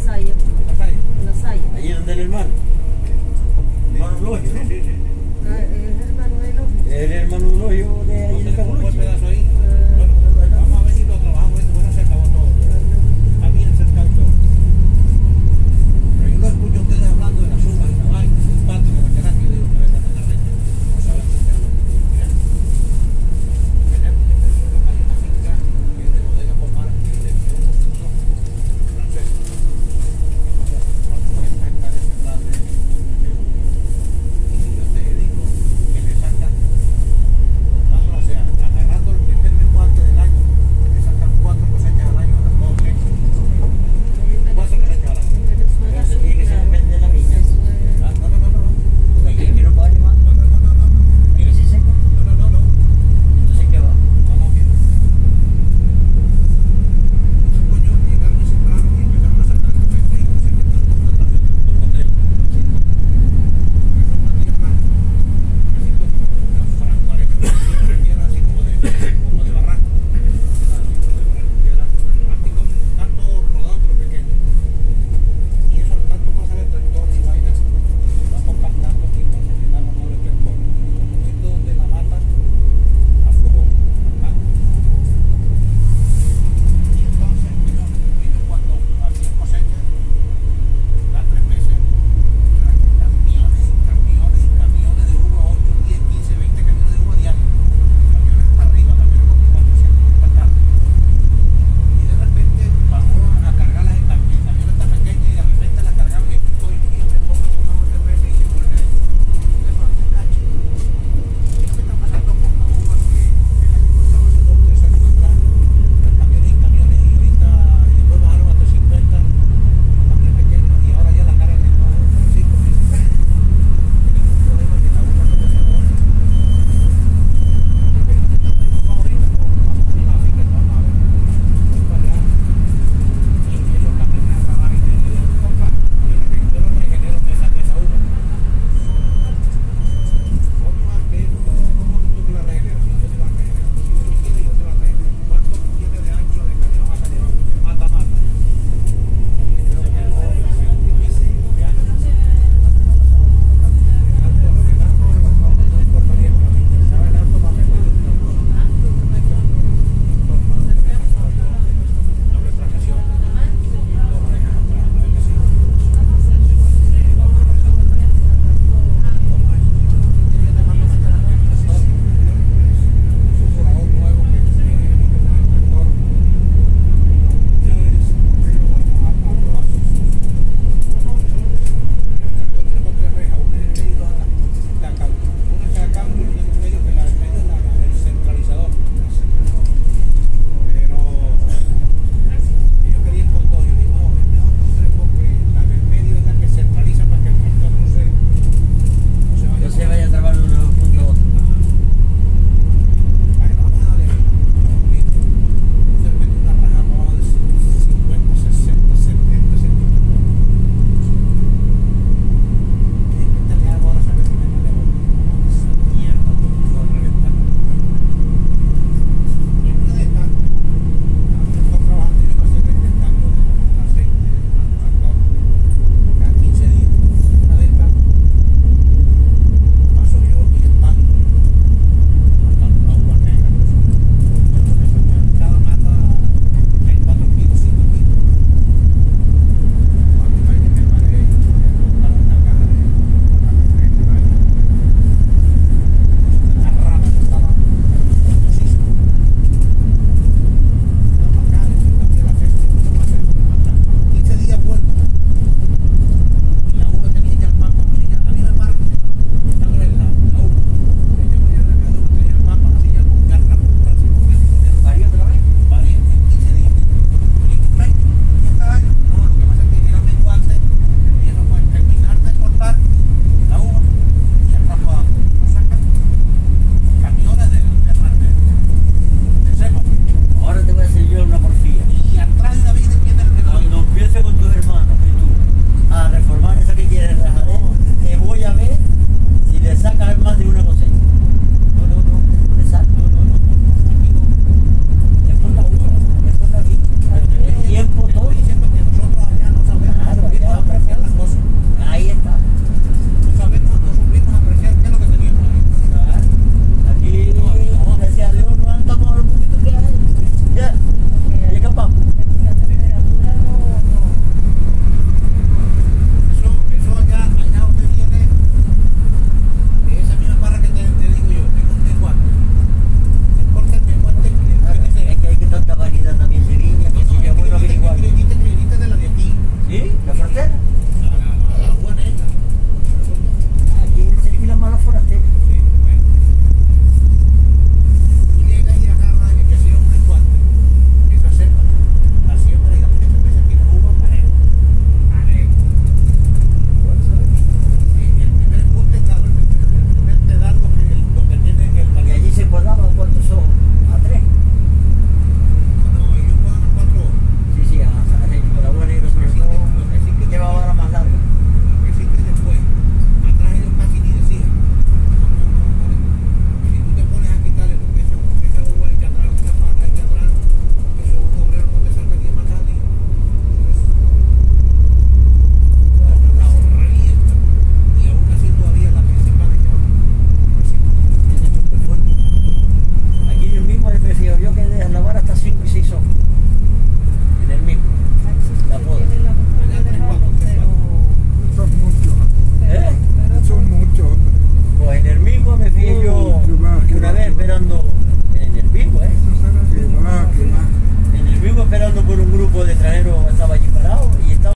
Saya. ¿En la calle? En la Saya. Allí donde el hermano. Hermano Logio, ¿no? Sí, sí, sí. Ah, es hermano de Lógico. El hermano Logio de allí No de tenemos un buen Camuche. pedazo ahí. Bueno, vamos a venir, lo trabajamos, bueno, se acabó todo. Está bien cercado todo. Pero yo lo escucho a ustedes hablando de las uvas y la vaina, del patio, de la terapia, y digo, que venga toda la gente. No saben qué es lo que quieren. Tenemos que tener en la calle una finca que es de bodega pomar, que es de un francés. 400 hectáreas sembradas de ¿Eh?